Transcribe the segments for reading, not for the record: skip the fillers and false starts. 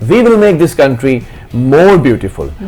We will make this country more beautiful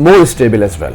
more stable as well।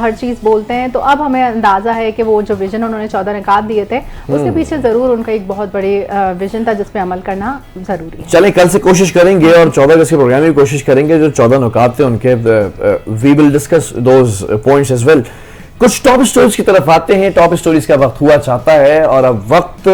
ہر چیز بولتے ہیں تو اب ہمیں اندازہ ہے کہ وہ جو ویژن انہوں نے 14 نکات دیے تھے اس کے پیچھے ضرور ان کا ایک بہت بڑی ویژن تھا جس پہ عمل کرنا ضروری ہے. چلیں کل سے کوشش کریں گے اور 14 اگست کے پروگرام میں کوشش کریں گے جو 14 نکات تھے ان کے we will discuss those points as well. کچھ ٹاپ سٹوریز کی طرف آتے ہیں. ٹاپ سٹوریز کا وقت ہوا چاہتا ہے اور اب وقت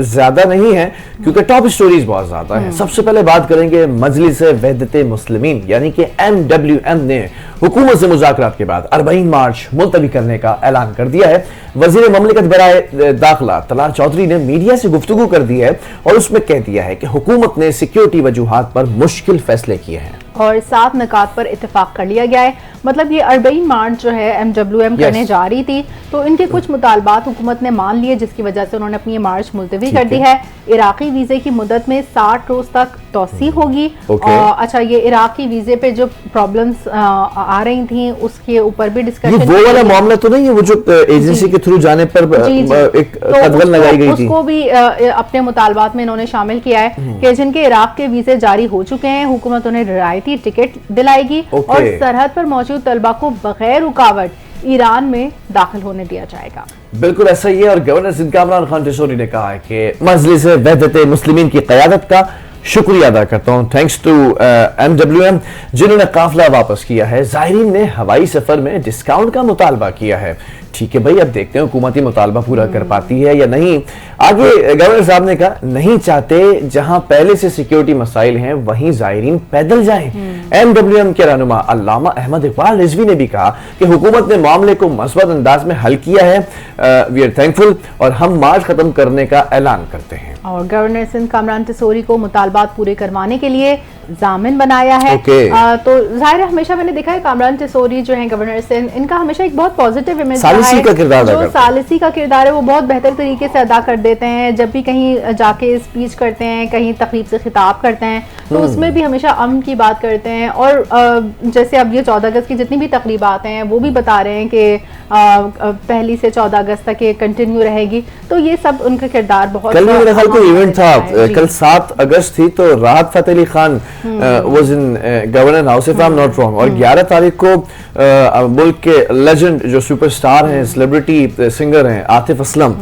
زیادہ نہیں ہے کیونکہ ٹاپ سٹوریز بہت زیادہ ہیں. سب سے پہلے بات کریں گے مجلس وحدت مسلمین یعنی کہ MWM نے حکومت سے مذاکرات کے بعد 40 مارچ ملتوی کرنے کا اعلان کر دیا ہے. وزیر مملکت برائے داخلہ طلال چودھری نے میڈیا سے گفتگو کر دی ہے اور اس میں کہہ دیا ہے کہ حکومت نے سیکیورٹی وجوہات پر مشکل فیصلے کیے ہیں اور 7 نکات پر اتفاق کر لیا گیا ہے. مطلب یہ 40 مارچ جو ہے MWM کرنے جا رہی تھی تو ان کے کچھ مطالبات حکومت نے مان لیے جس کی وجہ سے انہوں نے اپنی یہ مارچ ملتوی کر دی ہے. عراقی ویزے کی مدت میں 60 روز تک توسیع ہوگی. اچھا یہ عراقی ویزے پہ جو پرابلمز آ رہی تھیں اس کے اوپر بھی ڈسکشن. وہ والا معاملہ تو نہیں ہے وہ جو ایجنسی کے تھرو جانے پر ایک قدغن لگائی گئی تھی, اس کو بھی اپنے مطالبات میں انہوں نے شامل کیا ہے کہ جن کے عراق کے ویزے جاری ہو چکے ہیں حکومت انہیں رعایتی ٹکٹ دلائے گی اور سرحد پر موجود طلبہ کو بغیر رکاوٹ ایران میں داخل ہونے دیا جائے گا. بالکل ایسا ہی ہے. اور گورنر سندھ کامران خان ٹیسوری نے کہا ہے کہ مجلس وحدت مسلمین کی قیادت کا شکریہ ادا کرتا ہوں. تھینکس ٹو MWM جنہوں نے قافلہ واپس کیا ہے. زائرین نے ہوائی سفر میں ڈسکاؤنٹ کا مطالبہ کیا ہے. ٹھیک ہے بھائی اب دیکھتے ہیں حکومتی مطالبہ پورا کر پاتی ہے یا نہیں. آگے گورنر صاحب نے کہا نہیں چاہتے جہاں پہلے سے سیکیورٹی مسائل ہیں وہیں زائرین پیدل جائیں. MWM کے رہنما علامہ احمد اقبال رضوی نے بھی کہا کہ حکومت نے معاملے کو مثبت انداز میں حل کیا ہے. وی آر تھینکفل اور ہم مارچ ختم کرنے کا اعلان کرتے ہیں. اور گورنر سندھ کامران ٹیسوری کو مطالبات پورے کروانے کے لیے ضامن بنایا ہے. تو ظاہر ہے ہمیشہ میں نے دیکھا ہے کامران ٹیسوری جو ہیں گورنر سندھ ان کا ہمیشہ ایک بہت پازیٹیو امیج رہا ہے. جو ثالثی کا کردار ہے وہ بہت بہتر طریقے سے ادا کر دیتے ہیں. جب بھی کہیں جا کے اسپیچ کرتے ہیں کہیں تقریب سے خطاب کرتے ہیں تو اس میں بھی ہمیشہ امن کی بات کرتے ہیں. اور جیسے اب یہ 14 اگست کی جتنی بھی تقریبات ہیں وہ بھی بتا رہے ہیں کہ پہلی سے 14 اگست تک یہ کنٹینیو رہے گی. تو یہ سب ان کا کردار بہت. کل میرے خیال کوئی ایونٹ تھا کل 7 اگست تھی تو Rahat Fateh Ali Khan was in governor house if I'm not wrong اور 11 تاریخ کو ملک کے لیجنڈ جو سپر سٹار ہیں سیلیبریٹی سنگر ہیں Atif Aslam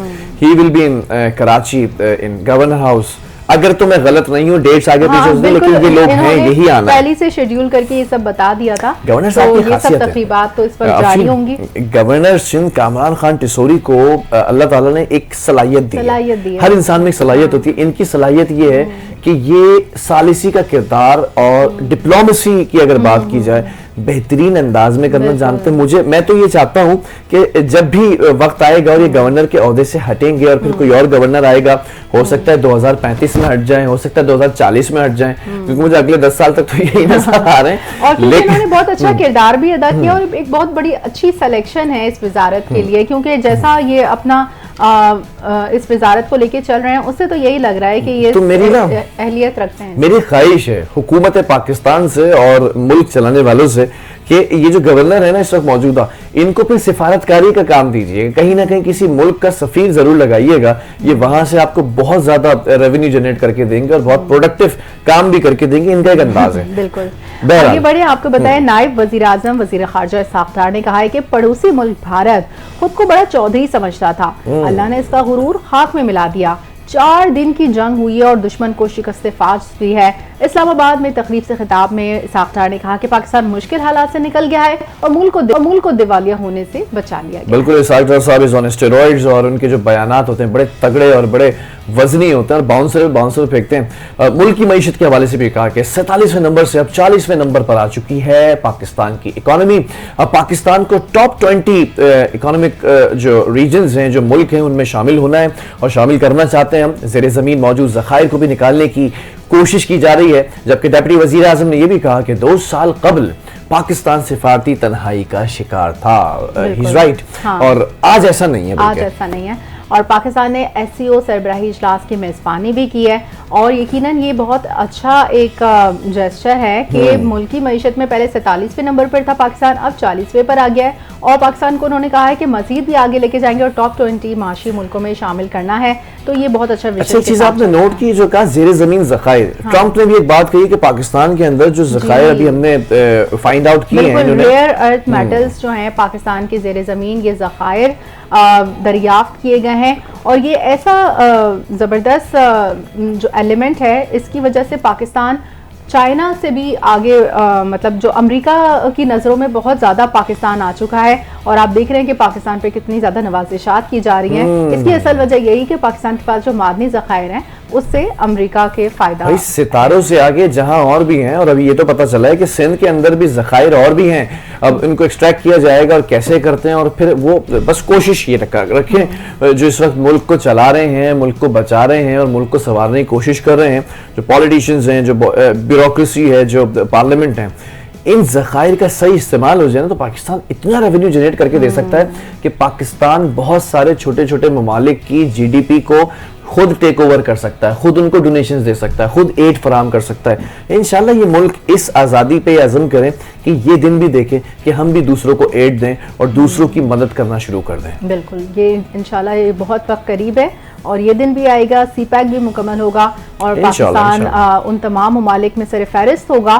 he will be in Karachi in governor house. اگر تو میں غلط نہیں ہوں ڈیٹس آگے پیچھے ہوتے لیکن یہ لوگ ہیں یہی آنا ہے. پہلے سے شیڈیول کر کے یہ سب بتا دیا تھا. گورنر صاحب کی یہ سب تقریبات تو اس پر جاری ہوں گی. گورنر سندھ کامران خان ٹیسوری کو اللہ تعالیٰ نے ایک صلاحیت دی ہے. ہر انسان میں ایک صلاحیت ہوتی ہے. ان کی صلاحیت یہ ہے کہ یہ ثالثی کا کردار اور ڈپلومیسی کی اگر بات کی جائے بہترین انداز میں کرنا جانتے ہیں. میں تو یہ چاہتا ہوں کہ جب بھی وقت آئے گا اور یہ گورنر کے عہدے سے ہٹیں گے اور پھر کوئی اور گورنر آئے گا ہو سکتا ہے 2035 میں ہٹ جائیں ہو سکتا ہے 2040 میں ہٹ جائیں کیونکہ مجھے اگلے 10 سال تک تو یہی نظر آ رہے ہیں. اور انہوں نے بہت اچھا کردار بھی ادا کیا اور ایک بہت بڑی اچھی سلیکشن ہے اس وزارت کے لیے کیونکہ جیسا یہ اپنا اس وزارت کو لے کے چل رہے ہیں اس سے تو یہی لگ رہا ہے کہ یہ اہلیت رکھتے ہیں. میری خواہش ہے حکومت پاکستان سے اور ملک چلانے والوں سے کہ یہ جو گورنر ہے نا اس وقت موجودہ ان کو پھر سفارتکاری کا کام دیجیے. کہیں نہ کہیں کسی ملک کا سفیر ضرور لگائیے گا. یہ وہاں سے آپ کو بہت زیادہ ریونیو جنریٹ کر کے دیں گے اور بہت پروڈکٹیو کام بھی کر کے دیں گے. ان کا ایک انداز ہے. بالکل. آگے بڑھے آپ کو بتائیں نائب وزیر اعظم وزیر خارجہ اسحاق ڈار نے کہا ہے کہ پڑوسی ملک بھارت خود کو بڑا چودھری سمجھتا تھا. اللہ نے اس کا غرور خاک میں ملا دیا. 4 دن کی جنگ ہوئی ہے اور دشمن کو شکست فاش ہوئی ہے. اسلام آباد میں تقریب سے خطاب میں اسحاق ڈار نے کہا کہ پاکستان مشکل حالات سے نکل گیا ہے اور ملک کو دیوالیہ ہونے سے بچا لیا گیا. بالکل اسحاق ڈار صاحب از آن اسٹیرائڈز اور ان کے جو بیانات ہوتے ہیں بڑے تگڑے اور بڑے وزنی ہوتے ہیں اور باؤنسر پھینکتے ہیں. ملک کی معیشت کے حوالے سے بھی کہا کہ 47ویں نمبر سے اب 40ویں نمبر پر آ چکی ہے پاکستان کی اکانومی. اب پاکستان کو ٹاپ 20 اکانومک جو ریجنز ہیں جو ملک ہیں ان میں شامل ہونا ہے اور شامل کرنا چاہتے ہیں. ہم زیر زمین موجود ذخائر کو بھی نکالنے کی کوشش کی جا رہی ہے. جبکہ ڈپٹی وزیر اعظم نے یہ بھی کہا کہ 2 سال قبل پاکستان سفارتی تنہائی کا شکار تھا. He's right. اور آج ایسا نہیں ہے. آج ایسا نہیں ہے. اور پاکستان نے SCO سربراہی اجلاس کی میزبانی بھی کی ہے اور یقیناً یہ بہت اچھا ایک جیسچر ہے کہ ملکی معیشت میں پہلے 47ویں نمبر پر تھا پاکستان، اب 40ویں پر آ گیا ہے اور پاکستان کو انہوں نے کہا ہے کہ مزید بھی آگے لے کے جائیں گے اور ٹاپ 20 معاشی ملکوں میں شامل کرنا ہے. تو یہ بہت اچھا اچھا چیز آپ نے نوٹ کی جو کہا زیر زمین ذخائر. ٹرمپ نے بھی ایک بات کہی کہ پاکستان کے اندر جو ذخائر ابھی ہم نے فائنڈ آؤٹ کیے ہیں، ریئر ارتھ میٹلز جو ہیں پاکستان کے زیر زمین یہ ذخائر دریافت کیے گئے ہیں اور یہ ایسا زبردست جو ایلیمنٹ ہے اس کی وجہ سے پاکستان چائنا سے بھی آگے مطلب جو امریکہ کی نظروں میں بہت زیادہ پاکستان آ چکا ہے اور آپ دیکھ رہے ہیں کہ پاکستان پہ کتنی زیادہ نوازشات کی جا رہی ہیں. اس کی اصل وجہ یہی کہ پاکستان کے پاس جو معدنی ذخائر ہیں اس سے امریکہ کے فائدہ ستاروں سے آگے جہاں اور بھی ہیں. اور ابھی یہ تو پتہ چلا ہے کہ سندھ کے اندر بھی ذخائر اور بھی ہیں. اب ان کو ایکسٹریکٹ کیا جائے گا اور کیسے کرتے ہیں اور پھر وہ بس کوشش یہ رکھیں جو اس وقت ملک کو چلا رہے ہیں، ملک کو بچا رہے ہیں اور ملک کو سنوارنے کی کوشش کر رہے ہیں، جو پولیٹیشنز ہیں، جو بیوروکریسی ہے، جو پارلیمنٹ ہیں، ان ذخائر کا صحیح استعمال ہو جائے نا تو پاکستان اتنا ریونیو جنریٹ کر کے دے سکتا ہے کہ پاکستان بہت سارے چھوٹے چھوٹے ممالک کی GDP کو خود ٹیک اوور کر سکتا ہے، خود ان کو ڈونیشنز دے سکتا ہے، خود ایڈ فراہم کر سکتا ہے. انشاءاللہ یہ ملک اس آزادی پہ عزم کریں کہ یہ دن بھی دیکھیں کہ ہم بھی دوسروں کو ایڈ دیں اور دوسروں کی مدد کرنا شروع کر دیں. بالکل، یہ انشاءاللہ یہ بہت وقت قریب ہے اور یہ دن بھی آئے گا. CPEC بھی مکمل ہوگا اور پاکستان ان تمام ممالک میں سر فہرست ہوگا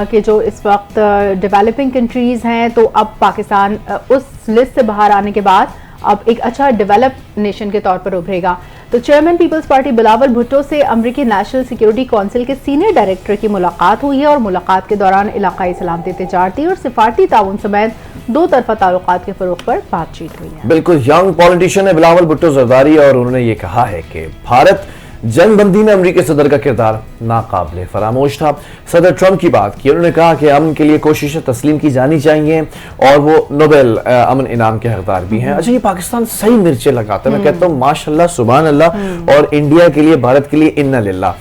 کہ جو اس وقت ڈیولپنگ کنٹریز ہیں. تو اب پاکستان اس لسٹ سے باہر آنے کے بعد اب ایک اچھا ڈیولپ نیشن کے طور پر ابھرے گا. تو چیئرمین پیپلز پارٹی بلاول بھٹو سے امریکی نیشنل سیکیورٹی کونسل کے سینئر ڈائریکٹر کی ملاقات ہوئی ہے اور ملاقات کے دوران علاقائی سلامتی، تجارتی اور سفارتی تعاون سمیت دو طرفہ تعلقات کے فروغ پر بات چیت ہوئی ہے. بالکل ینگ پولیٹیشین ہے بلاول بھٹو زرداری اور انہوں نے یہ کہا ہے کہ بھارت جنگ بندی میں امریکی صدر کا کردار ناقابل فراموش تھا. صدر ٹرمپ کی بات کی، انہوں نے کہا کہ امن کے لیے کوششیں تسلیم کی جانی چاہیے اور وہ نوبل امن انعام کے حقدار بھی ہیں. اچھا یہ پاکستان صحیح مرچیں لگاتا ہے، میں کہتا ہوں ماشاءاللہ سبحان اللہ. اور انڈیا کے لیے، بھارت کے لیے انا للہ.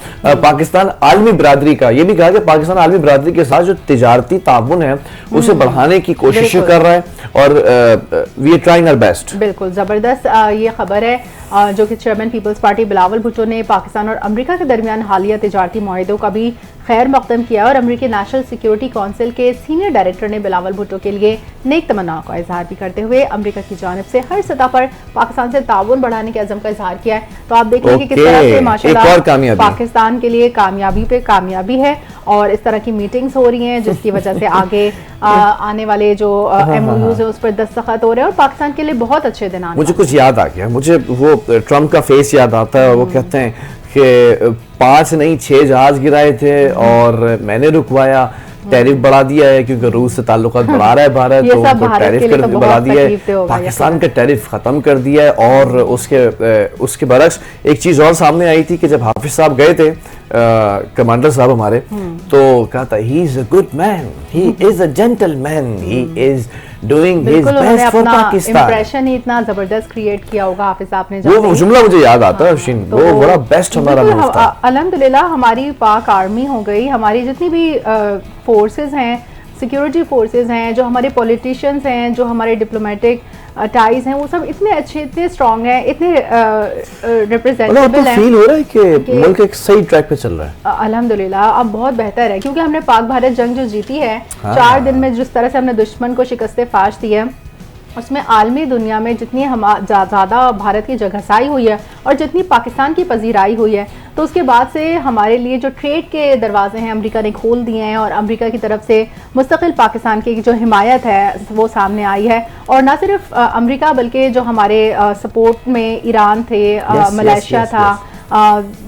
پاکستان عالمی برادری کا یہ بھی کہا کہ پاکستان عالمی برادری کے ساتھ جو تجارتی تعاون ہے اسے بڑھانے کی کوششیں کر رہا ہے اور we are trying our best. بالکل زبردست یہ خبر ہے جو کہ چیئرمین پیپلز پارٹی بلاول بھٹو نے پاکستان اور امریکہ کے درمیان حالیہ تجارتی معاہدوں کا بھی خیر مقدم کیا اور امریکی نیشنل سیکیورٹی کونسل کے سینئر ڈائریکٹر نے بلاول بھٹو کے لیے نیک تمنا کا اظہار بھی کرتے ہوئے امریکہ کی جانب سے ہر سطح پر پاکستان سے تعاون بڑھانے کے عزم کا اظہار کیا ہے. تو آپ دیکھیں کہ کس طرح سے ماشاءاللہ پاکستان کے لیے کامیابی پہ کامیابی ہے اور اس طرح کی میٹنگز ہو رہی ہیں جس کی وجہ سے آگے آنے والے جو MOUs ہیں اس پر دستخط ہو رہے ہیں اور پاکستان کے لیے بہت اچھے دن آنے. مجھے کچھ یاد آ گیا، مجھے وہ ٹرمپ کا فیس یاد آتا ہے. وہ کہتے ہیں کہ 5 نہیں 6 جہاز گرائے تھے اور میں نے رکوایا، ٹیرف بڑھا دیا ہے کیونکہ روس سے تعلقات بڑھا رہا ہے بھارت، تو ان کو ٹیرف بڑھا دیا ہے. پاکستان کا ٹیرف ختم کر دیا ہے. اور اس کے برعکس ایک چیز اور سامنے آئی تھی کہ جب حافظ صاحب گئے تھے کمانڈر صاحب ہمارے، تو کہا تھا he is a good man, he is a gentleman, he is doing his best for Pakistan. Impression ہی اتنا زبردست کریٹ کیا ہوگا حافظ صاحب نے. وہ جملہ مجھے یاد آتا ہے افشین، وہ بڑا بیسٹ ہمارا موو تھا. الحمدللہ ہماری پاک آرمی ہو گئی، ہماری جتنی بھی فورسز ہیں، سیکیورٹی فورسز ہیں، جو ہمارے پولیٹیشینز ہیں، جو ہمارے ڈپلومیٹک ٹائز ہیں، وہ سب اتنے اچھے، اتنے اسٹرانگ ہیں، اتنے ریپرزینٹیبل ہیں. فیل ہو رہا ہے کہ ملک ایک صحیح ٹریک پہ چل رہا ہے الحمدللہ. اب بہت بہتر ہے کیونکہ ہم نے پاک بھارت جنگ جو جیتی ہے 4 دن میں، جس طرح سے ہم نے دشمن کو شکست فاش دی ہے، اس میں عالمی دنیا میں جتنی زیادہ بھارت کی جگہسائی ہوئی ہے اور جتنی پاکستان کی پذیرائی ہوئی ہے، تو اس کے بعد سے ہمارے لیے جو ٹریڈ کے دروازے ہیں امریکہ نے کھول دیے ہیں اور امریکہ کی طرف سے مستقل پاکستان کی جو حمایت ہے وہ سامنے آئی ہے. اور نہ صرف امریکہ بلکہ جو ہمارے سپورٹ میں ایران تھے، ملیشیا تھا،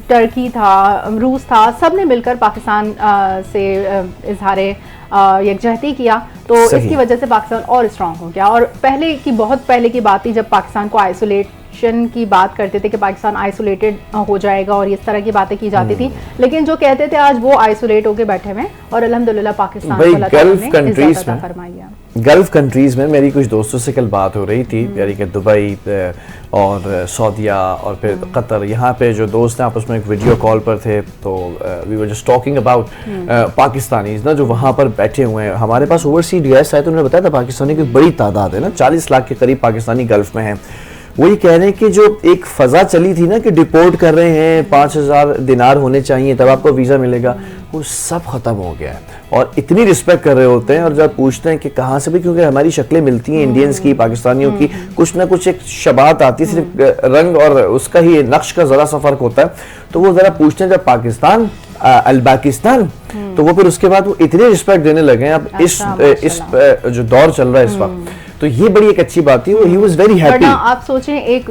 ٹرکی تھا، روس تھا، سب نے مل کر پاکستان سے اظہار یکجہتی کیا. تو اس کی وجہ سے پاکستان اور اسٹرانگ ہو گیا. اور بہت پہلے کی بات تھی جب پاکستان کو آئسولیشن کی بات کرتے تھے کہ پاکستان آئسولیٹڈ ہو جائے گا اور اس طرح کی باتیں کی جاتی تھی، لیکن جو کہتے تھے آج وہ آئسولیٹ ہو کے بیٹھے ہوئے اور الحمدللہ پاکستان کو اللہ تعالیٰ نے عزت عطا فرمائی ہے. گلف کنٹریز میں میری کچھ دوستوں سے کل بات ہو رہی تھی، یعنی کہ دبئی اور سعودیہ اور پھر قطر، یہاں پہ جو دوست ہیں آپس میں ایک ویڈیو کال پر تھے، تو we were just talking about Pakistanis نا جو وہاں پر بیٹھے ہوئے ہیں. ہمارے پاس اوورسیز گیسٹ آئے تو انہوں نے بتایا تھا پاکستانی کی بڑی تعداد ہے نا، 40 لاکھ کے قریب پاکستانی گلف میں ہیں. وہ یہ کہہ رہے ہیں کہ جو ایک فضا چلی تھی نا کہ ڈپورٹ کر رہے ہیں 5,000 دینار ہونے چاہیے تب آپ کو ویزا ملے گا, وہ سب ختم ہو گیا ہے. اور اتنی رسپیکٹ کر رہے ہوتے ہیں, اور جب پوچھتے ہیں کہ کہاں سے بھی, کیونکہ ہماری شکلیں ملتی ہیں انڈینز کی, پاکستانیوں کی, کچھ نہ کچھ ایک شباہت آتی ہے, صرف رنگ اور اس کا ہی نقش کا ذرا سا فرق ہوتا ہے. تو وہ ذرا پوچھتے ہیں جب پاکستان الباکستان, تو وہ پھر اس کے بعد وہ اتنے رسپیکٹ دینے لگے ہیں. اب اس جو دور چل رہا ہے اس وقت, تو یہ بڑی ایک اچھی بات تھی. He was very happy. آپ سوچیں ایک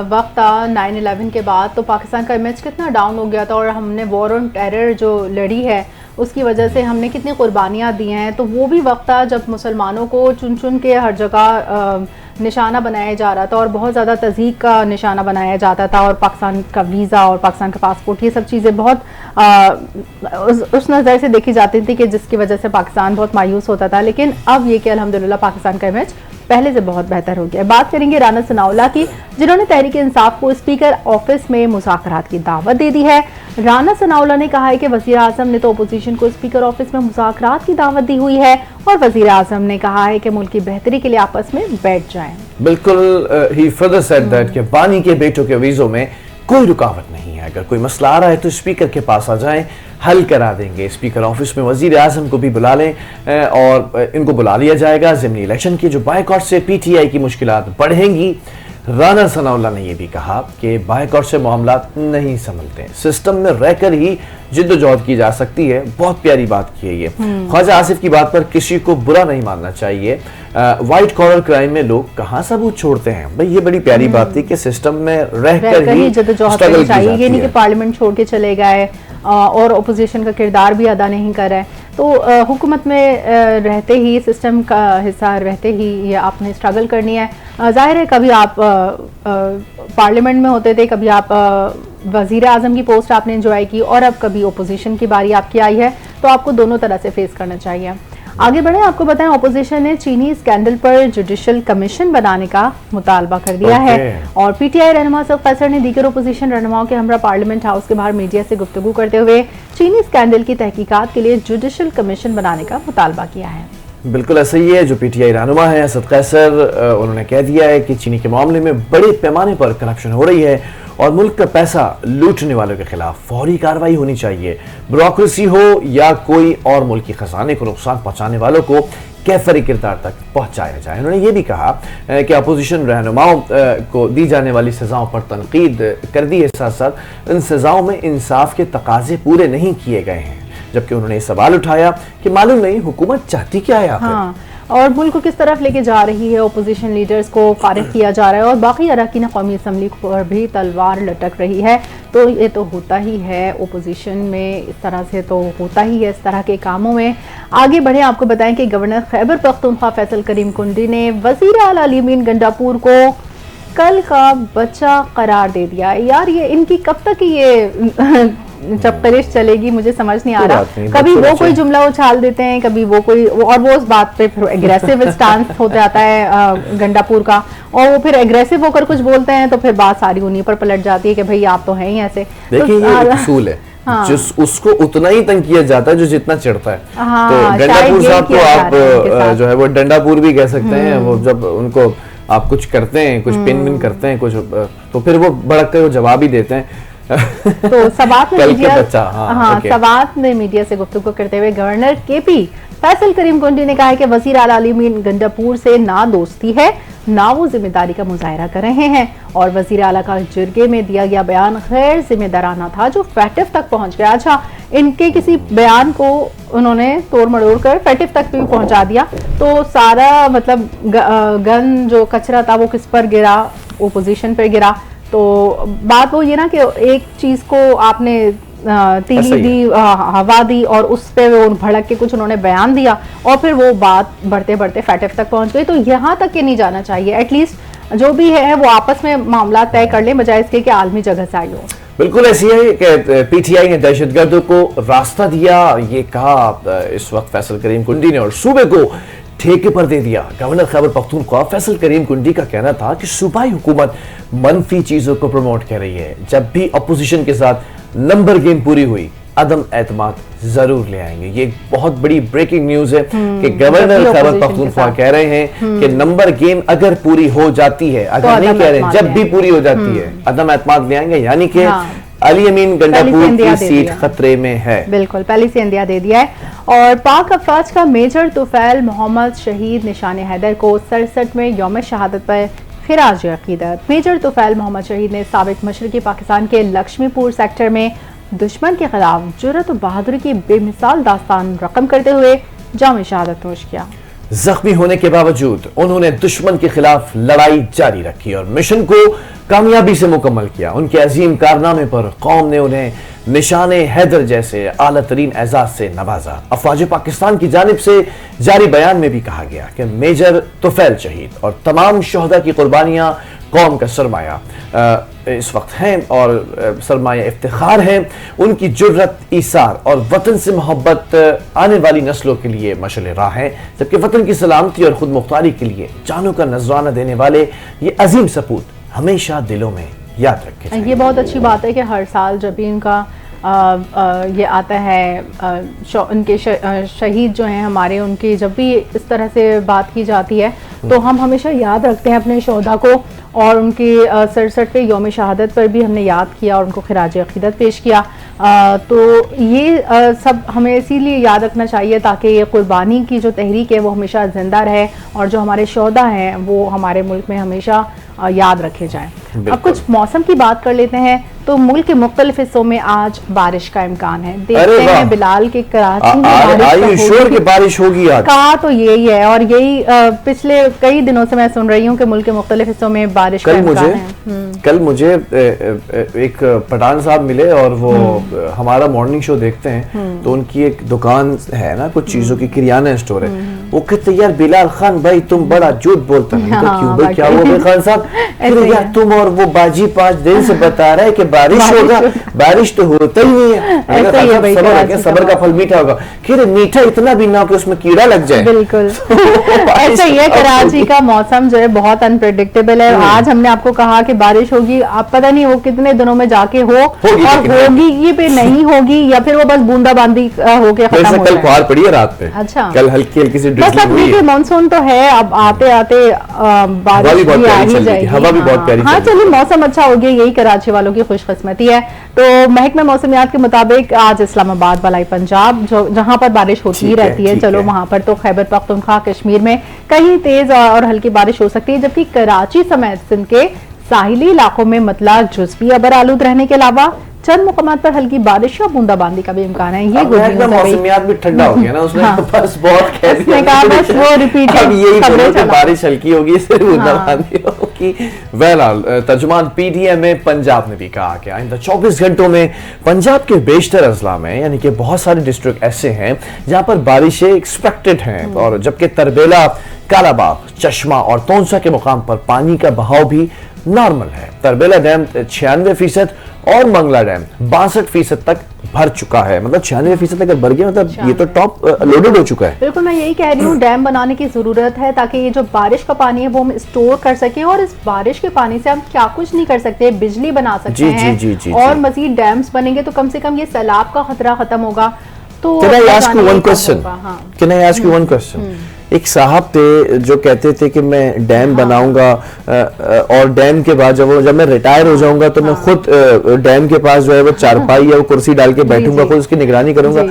وقت تھا 9/11 کے بعد تو پاکستان کا امیج کتنا ڈاؤن ہو گیا تھا, اور ہم نے وار آن ٹیرر جو لڑی ہے اس کی وجہ سے ہم نے کتنی قربانیاں دی ہیں. تو وہ بھی وقت تھا جب مسلمانوں کو چن چن کے ہر جگہ نشانہ بنایا جا رہا تھا, اور بہت زیادہ تضحیک کا نشانہ بنایا جاتا تھا, اور پاکستان کا ویزا اور پاکستان کا پاسپورٹ, یہ سب چیزیں بہت اس نظر سے دیکھی جاتی تھی کہ جس کی وجہ سے پاکستان بہت مایوس ہوتا تھا. لیکن اب یہ کہ الحمدللہ پاکستان کا امیج پہلے سے بہت بہتر ہو گیا. بات کریں گے رانا ثناءاللہ کی, جنہوں نے تحریک انصاف کو اسپیکر آفس میں مذاکرات کی دعوت دے دی ہے. رانا ثناءاللہ نے کہا ہے کہ وزیر اعظم نے تو اپوزیشن کو اسپیکر آفس میں مذاکرات کی دعوت دی ہوئی ہے, اور وزیر اعظم نے کہا ہے کہ ملک کی بہتری کے لیے آپس میں بیٹھ جائیں. بالکل, ہی فردر سیڈ دیٹ کہ بانی کے بیٹوں کے ویزوں میں کوئی رکاوٹ نہیں ہے. اگر کوئی مسئلہ آ رہا ہے تو اسپیکر کے پاس آ جائیں, حل کرا دیں گے. اسپیکر آفس میں وزیر اعظم کو بھی بلا لیں, اور ان کو بلا لیا جائے گا. ضمنی الیکشن کی جو بائیکاٹ سے پی ٹی آئی کی مشکلات بڑھیں گی. رانا ثناءاللہ نے یہ بھی کہا کہ بائیکاٹ سے معاملات نہیں سنبھلتے, سسٹم میں رہ کر ہی جد و جہد کی جا سکتی ہے. بہت پیاری بات کی ہے یہ. خواجہ آصف کی بات پر کسی کو برا نہیں ماننا چاہیے. وائٹ کالر کرائم میں لوگ کہاں ثبوت چھوڑتے ہیں, بھئی یہ بڑی پیاری بات تھی کہ سسٹم میں رہ کر ہی جد و جہد کرنی چاہیے. یہ نہیں کہ پارلیمنٹ چھوڑ کے چلے گئے اور اپوزیشن کا کردار بھی ادا نہیں کر رہے. تو حکومت میں رہتے ہی, سسٹم کا حصہ رہتے ہی یہ آپ نے اسٹرگل کرنی ہے. ظاہر ہے کبھی آپ پارلیمنٹ میں ہوتے تھے, کبھی آپ وزیر اعظم کی پوسٹ آپ نے انجوائے کی, اور اب کبھی اپوزیشن کی باری آپ کی آئی ہے, تو آپ کو دونوں طرح سے فیس کرنا چاہیے. آگے بڑھیں, آپ کو بتائیں اپوزیشن نے چینی اسکینڈل پر جوڈیشل کمیشن بنانے کا مطالبہ کر دیا ہے, اور پی ٹی آئی رہنما سعد قیصر نے دیگر اپوزیشن رہنماؤں کے ہمراہ پارلیمنٹ ہاؤس کے باہر میڈیا سے گفتگو کرتے ہوئے چینی اسکینڈل کی تحقیقات کے لیے جوڈیشل کمیشن بنانے کا مطالبہ کیا ہے. بالکل ایسا ہی ہے. جو پی ٹی آئی رہنما ہے سعد قیصر, انہوں نے کہہ دیا ہے کہ چینی کے معاملے میں بڑے پیمانے پر کرپشن ہو رہی ہے, اور ملک کا پیسہ لوٹنے والوں کے خلاف فوری کارروائی ہونی چاہیے. بیوروکریسی ہو یا کوئی اور ملکی خزانے کو نقصان پہنچانے والوں کو کیفری کردار تک پہنچایا جائے. انہوں نے یہ بھی کہا کہ اپوزیشن رہنماؤں کو دی جانے والی سزاؤں پر تنقید کر دی ہے, ساتھ ساتھ ان سزاؤں میں انصاف کے تقاضے پورے نہیں کیے گئے ہیں. جبکہ انہوں نے یہ سوال اٹھایا کہ معلوم نہیں حکومت چاہتی کیا ہے آخر, اور ملک کو کس طرف لے کے جا رہی ہے. اپوزیشن لیڈرز کو فارغ کیا جا رہا ہے, اور باقی اراکین قومی اسمبلی پر بھی تلوار لٹک رہی ہے. تو یہ تو ہوتا ہی ہے اپوزیشن میں, اس طرح سے تو ہوتا ہی ہے اس طرح کے کاموں میں. آگے بڑھیں, آپ کو بتائیں کہ گورنر خیبر پختونخوا فیصل کریم کنڈی نے وزیر اعلیٰ علی امین گنڈاپور کو کل کا بچہ قرار دے دیا. یار یہ ان کی کب تک یہ چپقلش چلے گی, مجھے سمجھ نہیں آ رہا. کبھی وہ کوئی جملہ اچھال دیتے ہیں, کبھی وہ کوئی, اور وہ اس بات پہ پھر ایگریسو اسٹانس ہو جاتا ہے گنڈاپور کا, اور وہ پھر ایگریسو ہو کر کچھ بولتے ہیں تو پھر بات ساری انہیں پر پلٹ جاتی ہے کہ بھئی آپ تو ہیں ہی ایسے. دیکھیں یہ اصول ہے, اس کو اتنا ہی تنگ کیا جاتا ہے جو جتنا چڑھتا ہے. تو گنڈاپور صاحب کو آپ جو ہے وہ ڈنڈا پور بھی کہہ سکتے ہیں. وہ جب ان کو آپ کچھ کرتے ہیں, کچھ پن ون کرتے ہیں کچھ, تو پھر وہ بھڑک کر وہ جواب ہی دیتے ہیں. تو سوات میں میڈیا سے گفتگو کرتے ہوئے گورنر کے پی فیصل کریم کنڈی نے کہا ہے کہ وزیر اعلیٰ علی امین گنڈاپور سے نہ دوستی ہے, نہ وہ ذمہ داری کا مظاہرہ کر رہے ہیں, اور وزیر اعلیٰ کا جرگے میں دیا گیا بیان غیر ذمہ دارانہ تھا جو فیٹف تک پہنچ گیا. اچھا, ان کے کسی بیان کو انہوں نے توڑ مڑوڑ کر فیٹف تک بھی پہنچا دیا, تو سارا مطلب گن جو کچرا تھا وہ کس پر گرا, اپوزیشن پر گرا. تو بات وہ یہ نا کہ ایک چیز کو آپ نے تیلی دی, ہوا دی, اور اس پہ وہ بھڑک کے کچھ انہوں نے بیان دیا, اور پھر وہ بات بڑھتے بڑھتے فیٹف تک پہنچ گئی. تو یہاں تک یہ نہیں جانا چاہیے. ایٹ لیسٹ جو بھی ہے وہ آپس میں معاملات طے کر لیں, بجائے اس کے کہ عالمی جگہ سے آئی ہو. بالکل ایسی ہے کہ پی ٹی آئی نے دہشت گردوں کو راستہ دیا, یہ کہا اس وقت فیصل کریم کنڈی نے, اور صوبے کو ٹھیکے پر دے دیا. گورنر خیبر پختونخوا فیصل کریم کنڈی کا کہنا تھا کہ صوبائی حکومت منفی چیزوں کو پروموٹ کر رہی ہے. جب بھی اپوزیشن کے ساتھ نمبر گیم پوری ہوئی عدم اعتماد ضرور لے آئیں گے. یہ ایک بہت بڑی بریکنگ نیوز ہے کہ گورنر خیبر پختونخوا کہہ رہے ہیں کہ نمبر گیم اگر پوری ہو جاتی ہے, اگر نہیں کہہ رہے ہیں, جب بھی پوری ہو جاتی ہے عدم اعتماد لے آئیں گے, یعنی کہ علی امین گنڈاپور کی سیٹ خطرے میں ہے. بالکل پہلی سے اندیا دے دیا ہے. اور پاک افواج کا میجر طفیل محمد شہید نشان حیدر کو 67 میں یوم شہادت پر خراج عقیدت. میجر طفیل محمد شہید نے سابق مشرقی پاکستان کے لکشمی پور سیکٹر میں دشمن کے خلاف جرأت و بہادری کی بے مثال داستان رقم کرتے ہوئے جام شہادت نوش کیا. زخمی ہونے کے باوجود انہوں نے دشمن کے خلاف لڑائی جاری رکھی اور مشن کو کامیابی سے مکمل کیا. ان کے عظیم کارنامے پر قوم نے انہیں نشان حیدر جیسے اعلیٰ ترین اعزاز سے نوازا. افواج پاکستان کی جانب سے جاری بیان میں بھی کہا گیا کہ میجر طفیل شہید اور تمام شہداء کی قربانیاں قوم کا سرمایہ اس وقت ہیں اور سرمایہ افتخار ہیں. ان کی جرت، ایثار اور وطن سے محبت آنے والی نسلوں کے لیے مشعل راہ ہے، جبکہ وطن کی سلامتی اور خود مختاری کے لیے جانوں کا نذرانہ دینے والے یہ عظیم سپوت ہمیشہ دلوں میں یاد رکھے جائیں. یہ بہت اچھی بات ہے کہ ہر سال جب بھی ان کا یہ آتا ہے ان کے شہید جو ہیں ہمارے، ان کی جب بھی اس طرح سے بات کی جاتی ہے تو ہم ہمیشہ یاد رکھتے ہیں اپنے شہداء کو، اور ان کی 67 یوم شہادت پر بھی ہم نے یاد کیا اور ان کو خراج عقیدت پیش کیا. تو یہ سب ہمیں اسی لیے یاد رکھنا چاہیے تاکہ یہ قربانی کی جو تحریک ہے وہ ہمیشہ زندہ رہے اور جو ہمارے شہداء ہیں وہ ہمارے ملک میں ہمیشہ یاد رکھے جائیں. اب کچھ موسم کی بات کر لیتے ہیں. تو ملک کے مختلف حصوں میں آج بارش کا امکان ہے. دیکھتے ہیں بلال کے کراچی میں بارش ہوگی کہا تو یہی ہے، اور یہی پچھلے کئی دنوں سے میں سن رہی ہوں کہ ملک کے مختلف حصوں میں بارش کا امکان ہے. کل مجھے ایک پٹھان صاحب ملے اور وہ ہمارا مارننگ شو دیکھتے ہیں تو ان کی ایک دکان ہے نا، کچھ چیزوں کی کریانہ اسٹور ہے. وہ کہتے یار بلال خان بھائی تم بڑا جھوٹ بولتا ہے. کیوں بھائی کیا ہوا خان صاحب؟ یار تم اور وہ باجی 5 دن سے بتا رہے کہ بارش ہوگا، بارش تو ہوتا ہی نہیں ہے. صبر کا پھل میٹھا ہوگا. کہ میٹھا اتنا بھی نہ کہ اس میں کیڑا لگ جائے. بالکل ایسا ہی ہے. کراچی کا موسم جو ہے بہت انپریڈکٹیبل ہے. آج ہم نے آپ کو کہا کہ بارش ہوگی، آپ پتہ نہیں وہ کتنے دنوں میں جا کے ہو اور ہوگی یہ پہ نہیں ہوگی یا پھر وہ بس بوندا باندی ہو کے ختم ہو جائے. کل پہاڑ پڑی ہے رات میں. اچھا کل ہلکی ہلکی سی بس اب دیکھیے مانسون تو ہے، اب آتے آتے بارش بھی آ ہی جائے گی. ہوا بھی بہت پیاری. ہاں چلیے موسم اچھا ہو گیا، یہی کراچی والوں کی خوش قسمتی ہے. تو محکمہ موسمیات کے مطابق آج اسلام آباد، بالائی پنجاب جہاں پر بارش ہوتی ہی رہتی ہے، چلو وہاں پر تو خیبر پختونخوا کشمیر میں کہیں تیز اور ہلکی بارش ہو سکتی ہے، جبکہ کراچی سمیت سندھ کے ساحلی علاقوں میں مطلع جزوی ابر آلود رہنے کے علاوہ چند مقامات پر ہلکی بارش یا بوندا باندی کا بھی امکان ہے. یہ گڈ نیوز ہے. موسمیات بھی ٹھنڈا ہو گیا نا، اس نے بس بہت کہہ دیا. بس وہ ریپیٹ اب یہی بولو کہ بارش ہلکی ہوگی، اس سے بوندا باندی ہوگی. بہرحال ترجمان پی ڈی ایم میں پنجاب نے بھی کہا کہ آئندہ 24 گھنٹوں میں پنجاب کے بیشتر اضلاع میں، یعنی کہ بہت سارے ڈسٹرکٹ ایسے ہیں جہاں پر بارشیں ایکسپیکٹڈ ہیں، اور جبکہ تربیلا، کالا باغ، چشمہ اور تونسا کے مقام پر پانی کا بہاؤ بھی نارمل ہے. تربیلا ڈیم 96% اور منگلا ڈیم 62% تک بھر چکا ہے. مطلب 96% تک بھر گیا، مطلب یہ تو ٹاپ لوڈڈ ہو چکا ہے. بالکل میں یہی کہہ رہی ہوں، ڈیم بنانے کی ضرورت ہے تاکہ یہ جو بارش کا پانی ہے وہ ہم اسٹور کر سکیں، اور اس بارش کے پانی سے ہم کیا کچھ نہیں کر سکتے، بجلی بنا سکتے ہیں، اور مزید ڈیمز بنیں گے تو کم سے کم یہ سیلاب کا خطرہ ختم ہوگا. تو Can I ask you one question? ایک صاحب تھے جو کہتے تھے کہ میں ڈیم بناؤں گا اور ڈیم کے بعد جب میں ریٹائر ہو جاؤں گا تو میں خود ڈیم کے پاس جو ہے وہ چارپائی یا وہ کرسی ڈال کے بیٹھوں گا، خود اس کی نگرانی کروں گا.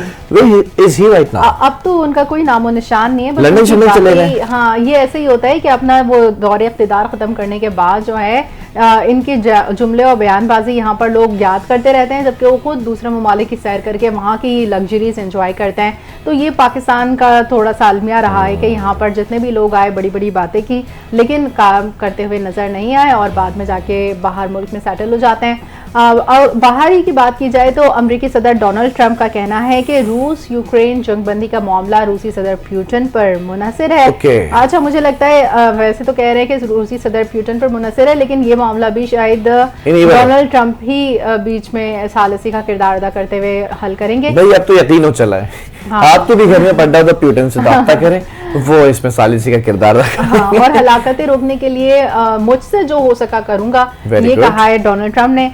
اب تو ان کا کوئی نام و نشان نہیں ہے. لندن شمل چلے گئے. ہاں یہ ایسے ہی ہوتا ہے کہ اپنا وہ دور اقتدار ختم کرنے کے بعد جو ہے ان کے جملے اور بیان بازی یہاں پر لوگ یاد کرتے رہتے ہیں، جبکہ وہ خود دوسرے ممالک کی سیر کر کے وہاں کی لگژریز انجوائے کرتے ہیں. تو یہ پاکستان کا تھوڑا سا المیہ رہا ہے کہ یہاں پر جتنے بھی لوگ آئے بڑی بڑی باتیں کی لیکن کام کرتے ہوئے نظر نہیں آئے، اور بعد میں جا کے باہر ملک میں سیٹل ہو جاتے ہیں. اور باہری کی بات کی جائے تو امریکی صدر ڈونلڈ ٹرمپ کا کہنا ہے کہ روس یوکرین جنگ بندی کا معاملہ روسی صدر پیوٹن پر منحصر ہے. اچھا مجھے لگتا ہے ویسے تو کہہ رہے ہیں کہ روسی صدر پیوٹن پر منحصر ہے، لیکن یہ معاملہ بھی شاید ڈونلڈ ٹرمپ ہی بیچ میں ثالثی کا کردار ادا کرتے ہوئے حل کریں گے. بھائی اب تو یقین ہو چلا ہے، آپ کے بھی گھر میں پڑا تو پیوٹن سے رابطہ کریں، وہ اس میں ثالثی کا کردار رکھا. اور ہلاکتیں روکنے کے لیے مجھ سے جو ہو سکا کروں گا، یہ کہا ہے ڈونلڈ ٹرمپ نے.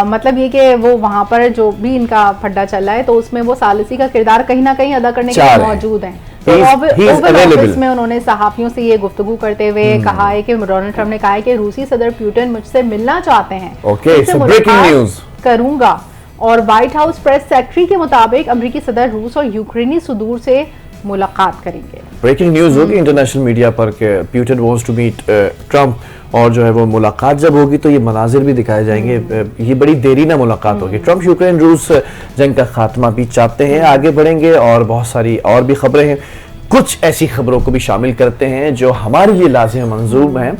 مطلب یہ کہ وہ وہاں پر جو بھی ان کا پھڈا چل رہا ہے تو اس میں وہ ثالثی کا کردار کہیں نہ کہیں ادا کرنے کے لیے موجود ہیں. اوول آفس میں انہوں نے صحافیوں سے یہ گفتگو کرتے ہوئے کہا ہے کہ ڈونلڈ ٹرمپ نے کہا ہے کہ روسی صدر پوٹن مجھ سے ملنا چاہتے ہیں, کروں گا. اور وائٹ ہاؤس پریس سیکرٹری کے مطابق امریکی صدر روس اور یوکرینی صدور سے ملاقات کریں گے. بریکنگ نیوز ہوگی انٹرنیشنل میڈیا پر کہ Putin wants to meet Trump, اور جو ہے وہ ملاقات جب ہوگی تو یہ مناظر بھی دکھائے جائیں گے. یہ بڑی دیرینہ ملاقات ہوگی. ٹرمپ یوکرین روس جنگ کا خاتمہ بھی چاہتے ہیں. آگے بڑھیں گے اور بہت ساری اور بھی خبریں ہیں. کچھ ایسی خبروں کو بھی شامل کرتے ہیں جو ہمارے لیے لازم منظور ہیں.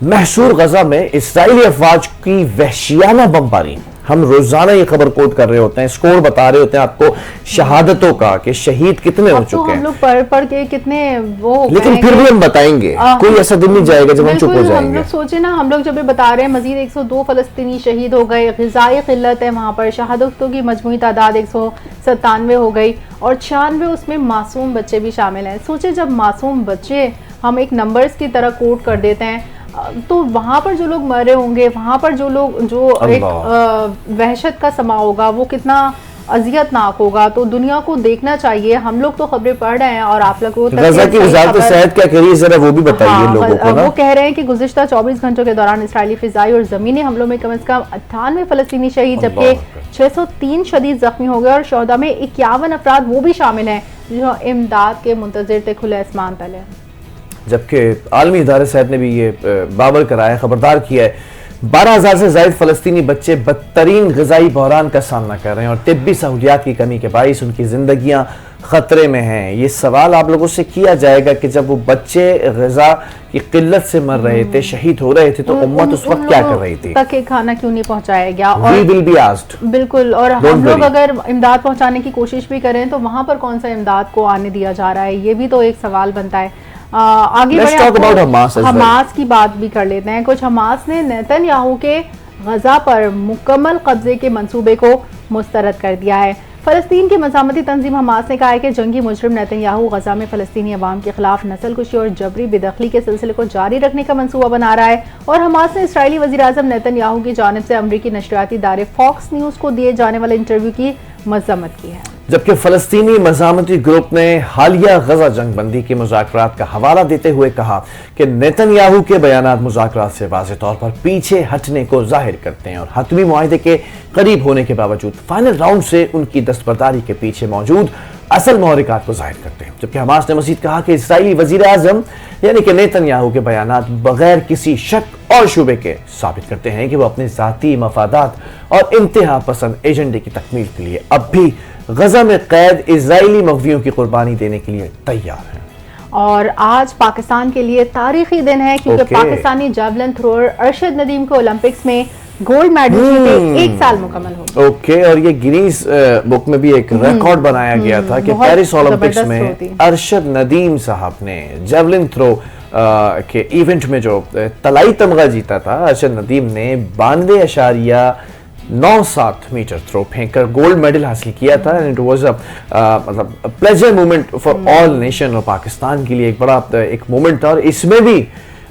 محصور غزہ میں اسرائیلی افواج کی وحشیانہ بمباری. ہم روزانہ یہ خبر کوٹ کر رہے ہوتے ہیں, سکور بتا رہے ہوتے ہیں آپ کو شہادتوں کا کہ شہید کتنے ہو چکے ہیں. ہم لوگ پڑھ کے کتنے وہ, لیکن پھر بھی ہم بتائیں گے, کوئی ایسا دن نہیں جائے گا جب ہم چپ ہو جائیں گے. ہم لوگ سوچے نا, ہم لوگ جب بتا رہے ہیں مزید 102 فلسطینی شہید ہو گئے, غذائی قلت ہے وہاں پر, شہادتوں کی مجموعی تعداد 197 ہو گئی اور 96 اس میں معصوم بچے بھی شامل ہیں. سوچے جب معصوم بچے ہم ایک نمبرز کی طرح کوٹ کر دیتے ہیں تو وہاں پر جو لوگ مرے ہوں گے, وہاں پر جو ایک وحشت کا سما ہوگا وہ کتنا اذیت ناک ہوگا. تو دنیا کو دیکھنا چاہیے. ہم لوگ تو خبریں پڑھ رہے ہیں اور آپ لوگوں کو غزہ کی وزارت صحت کیا کہہ رہی ہے ذرا وہ بھی بتائیے لوگوں کو. وہ کہہ رہے ہیں کہ گزشتہ 24 گھنٹوں کے دوران اسرائیلی فضائی اور زمینی حملوں میں کم از کم 98 فلسطینی شہید جبکہ 603 شدید زخمی ہو گئے اور شہداء میں 51 افراد وہ بھی شامل ہیں جو امداد کے منتظر تھے کھلے آسمان تلے. جبکہ عالمی ادارے صحت نے بھی یہ بابر کرایا, خبردار کیا ہے 12,000 سے زائد فلسطینی بچے بدترین غذائی بحران کا سامنا کر رہے ہیں اور طبی سہولیات کی کمی کے باعث ان کی زندگیاں خطرے میں ہیں. یہ سوال آپ لوگوں سے کیا جائے گا کہ جب وہ بچے غذا کی قلت سے مر رہے تھے, شہید ہو رہے تھے, تو امت اس وقت کیا کر رہی تھی؟ تک کھانا کیوں نہیں پہنچایا گیا؟ We will be asked. بالکل. اور ہم لوگ اگر امداد پہنچانے کی کوشش بھی کریں تو وہاں پر کون سا امداد کو آنے دیا جا رہا ہے, یہ بھی تو ایک سوال بنتا ہے. آگے بڑھیں, حماس کی بات بھی کر لیتے ہیں. کچھ حماس نے نیتن یاہو کے غزہ پر مکمل قبضے کے منصوبے کو مسترد کر دیا ہے. فلسطین کی مزاحمتی تنظیم حماس نے کہا ہے کہ جنگی مجرم نیتن یاہو غزہ میں فلسطینی عوام کے خلاف نسل کشی اور جبری بے دخلی کے سلسلے کو جاری رکھنے کا منصوبہ بنا رہا ہے. اور حماس نے اسرائیلی وزیر اعظم نیتن یاہو کی جانب سے امریکی نشریاتی ادارے فاکس نیوز کو دیے جانے والے انٹرویو کی مذمت کی ہے. جبکہ فلسطینی مزاحمتی گروپ نے حالیہ غزہ جنگ بندی کے مذاکرات کا حوالہ دیتے ہوئے کہا کہ نیتن یاہو کے بیانات مذاکرات سے واضح طور پر پیچھے ہٹنے کو ظاہر کرتے ہیں اور حتمی معاہدے کے قریب ہونے کے باوجود فائنل راؤنڈ سے ان کی دستبرداری کے پیچھے موجود اصل محرکات کو ظاہر کرتے ہیں. جبکہ حماس نے مزید کہا کہ اسرائیلی وزیر اعظم یعنی کہ نیتن یاہو کے بیانات بغیر کسی شک اور شبے کے ثابت کرتے ہیں کہ وہ اپنے ذاتی مفادات اور انتہا پسند ایجنڈے کی تکمیل کے لیے اب بھی غزہ میں قید اسرائیلی مغویوں کی قربانی دینے کے لیے تیار ہیں. اور آج پاکستان کے لیے تاریخی دن ہے کیونکہ پاکستانی جیولن تھرور ارشد ندیم کو اولمپکس میں گولڈ میڈل جیتے 1 سال مکمل ہو گیا. اوکے, اور یہ گینیز بک میں بھی ایک ریکارڈ بنایا گیا تھا کہ پیرس اولمپکس میں ارشد ندیم صاحب نے جیولن تھرو کے ایونٹ میں جو طلائی تمغہ جیتا تھا, ارشد ندیم نے 92.97 میٹر تھرو پھینک کر گولڈ میڈل حاصل کیا تھا. اینڈ اٹ واز مطلب pleasure moment for all nation, اور پاکستان کے لیے ایک بڑا ایک مومنٹ تھا. اور اس میں بھی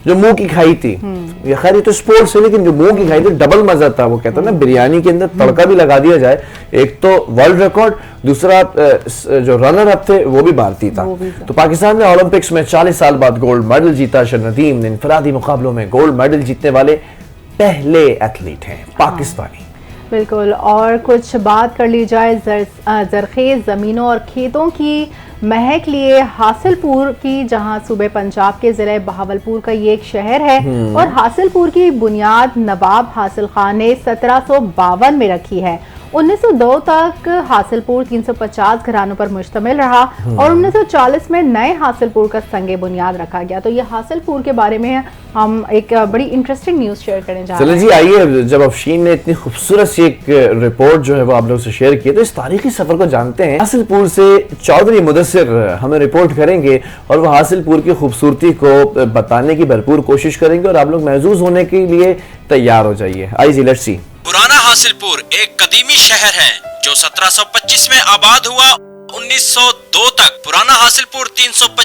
جو منہ کی کھائی تھی, یہ خیر یہ تو سپورٹس ہے لیکن جو منہ کی کھائی تھی ڈبل مزہ تھا. وہ کہتا ہے نا بریانی کے اندر تڑکا بھی لگا دیا جائے, ایک تو ورلڈ ریکارڈ, دوسرا جو رنر اپ تھے وہ بھی بھارتی تھا. تو پاکستان نے اولمپکس میں 40 سال بعد گولڈ میڈل جیتا. ارشد ندیم نے انفرادی مقابلوں میں گولڈ میڈل جیتنے والے پہلے ایتھلیٹ ہیں پاکستانی. بالکل. اور کچھ بات کر لی جائے زرخیز زمینوں اور کھیتوں کی مہک لیے حاصل پور کی, جہاں صوبے پنجاب کے ضلع بہاولپور کا یہ ایک شہر ہے. اور حاصل پور کی بنیاد نواب حاصل خان نے 1752 میں رکھی ہے. 1902 تک حاصل پور 350 گھرانوں پر مشتمل رہا اور 1940 میں نئے حاصل پور کا سنگ بنیاد رکھا گیا. تو یہ حاصل پور کے بارے میں ہم ایک بڑی انٹرسٹنگ نیوز شیئر کرنے جا رہے ہیں. چلیں جی آئیے, جب افشین نے اتنی خوبصورت سی ایک رپورٹ جو ہے وہ آپ لوگ سے شیئر کی, تو اس تاریخی سفر کو جانتے ہیں. حاصل پور سے چودھری مدثر ہمیں رپورٹ کریں گے اور وہ حاصل پور کی خوبصورتی کو بتانے کی بھرپور کوشش کریں گے, اور آپ لوگ محظوظ ہونے کے لیے تیار ہو جائیے. آئیے جی لیٹس سی. پرانا حاصل پور ایک قدیمی شہر ہے جو 1725 میں آباد ہوا. 1902 تک پرانا حاصل پور 325